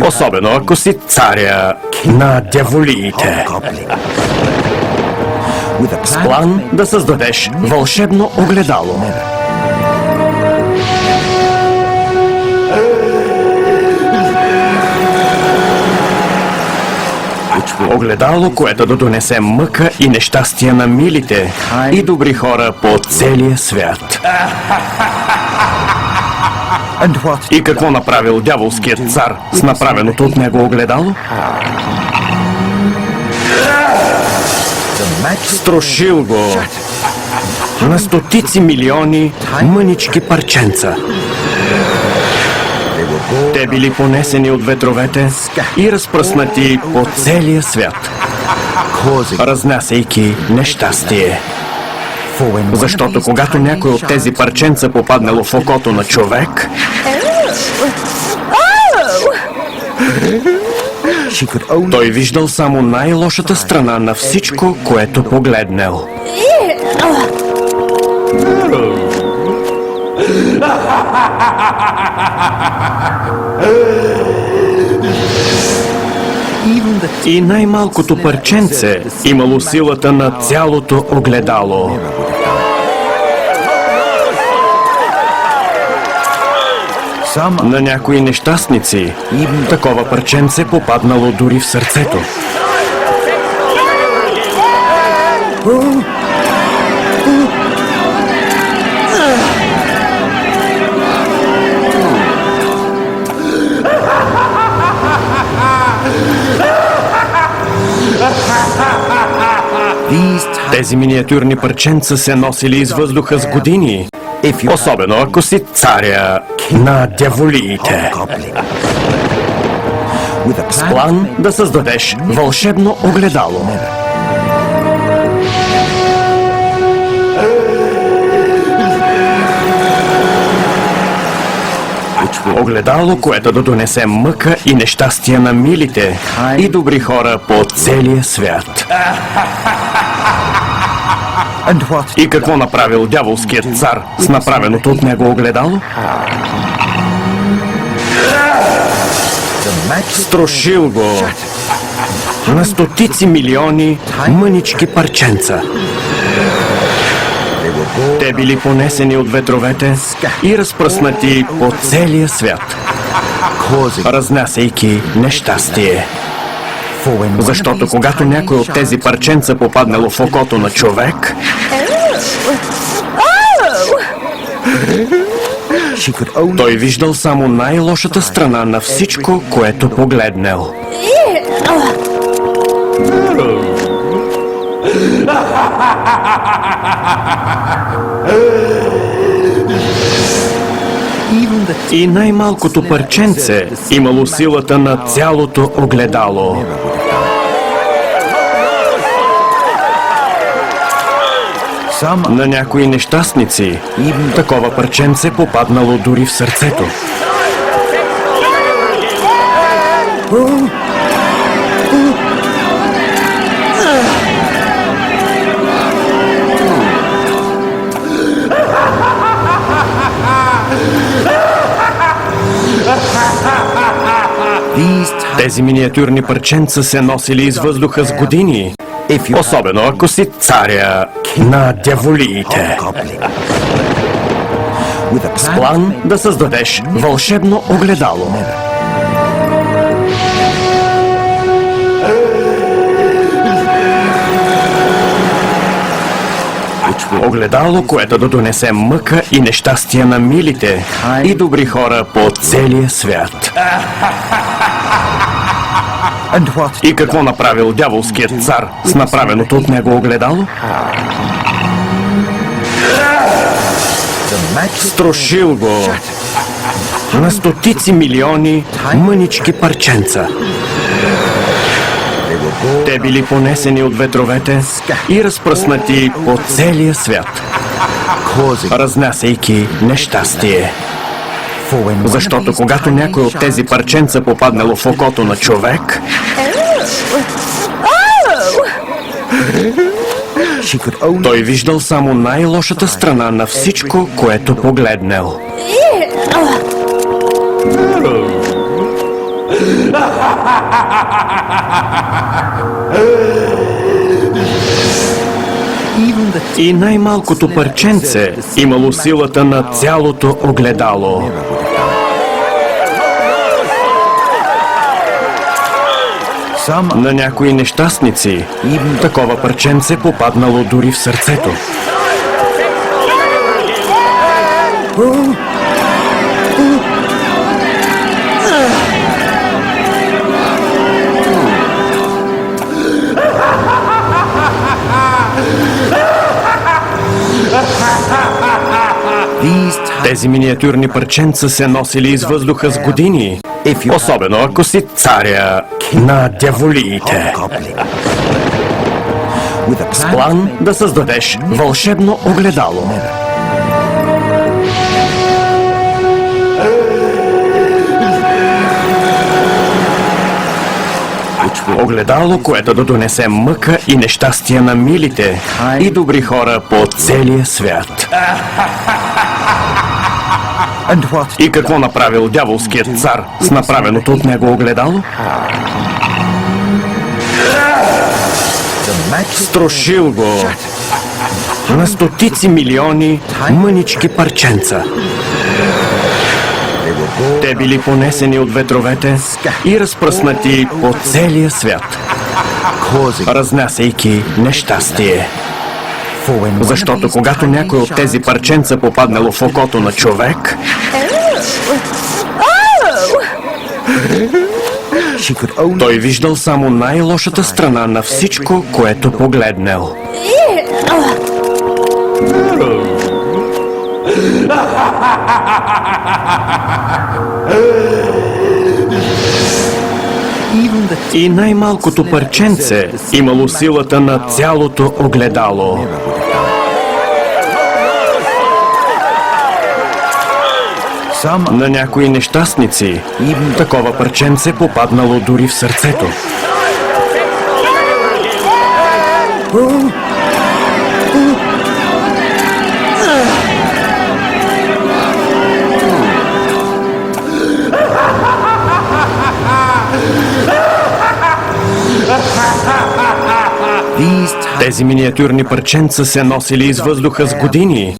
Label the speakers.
Speaker 1: Особено ако си царя на дяволиите. С план да създадеш вълшебно огледало. Огледало, което да донесе мъка и нещастие на милите и добри хора по целия свят. И какво направил дяволският цар с направеното от него огледало? Строшил го на стотици милиони мънички парченца. Те били понесени от ветровете и разпръснати по целия свят, разнасяйки нещастие. Защото когато някой от тези парченца попаднало в окото на човек, той виждал само най-лошата страна на всичко, което погледнал. И най-малкото парченце имало силата на цялото огледало. На някои нещастници такова парченце попаднало дори в сърцето. Тези миниатюрни парченца се носили из въздуха с години, особено ако си царя на дяволиите. С план да създадеш вълшебно огледало. Огледало, което да донесе мъка и нещастие на милите и добри хора по целия свят. И какво направил дяволският цар с направеното от него огледало? Строшил го на стотици милиони мънички парченца. Те били понесени от ветровете и разпръснати по целия свят, разнасяйки нещастие. Защото когато някой от тези парченца попаднало в окото на човек, той виждал само най-лошата страна на всичко, което погледнал. И най-малкото парченце имало силата на цялото огледало. На някои нещастници такова парченце попаднало дори в сърцето. Тези миниатюрни парченца се носили из въздуха с години, особено ако си царя на дяволиите. С план да създадеш вълшебно огледало. Огледало, което да донесе мъка и нещастие на милите и добри хора по целия свят. И какво направил дяволският цар с направеното от него огледало? Строшил го на стотици милиони мънички парченца. Те били понесени от ветровете и разпръснати по целия свят, разнасяйки нещастие. Защото когато някой от тези парченца попаднало в окото на човек, той виждал само най-лошата страна на всичко, което погледнал. И най-малкото парченце имало силата на цялото огледало. На някои нещастници такова парченце попаднало дори в сърцето. Тези миниатюрни парченца се носили из въздуха с години, особено ако си царя на дяволиите. С план да създадеш вълшебно огледало. Огледало, което да донесе мъка и нещастие на милите и добри хора по целия свят. И какво направил дяволският цар с направеното от него огледало? Строшил го на стотици милиони мънички парченца. Те били понесени от ветровете и разпръснати по целия свят, разнасяйки нещастие. Защото когато някой от тези парченца попаднало в окото на човек, той виждал само най-лошата страна на всичко, което погледнал. И най-малкото парченце имало силата на цялото огледало. На някои нещастници такова парченце попаднало дори в сърцето. Тези миниатюрни парченца се носили из въздуха с години,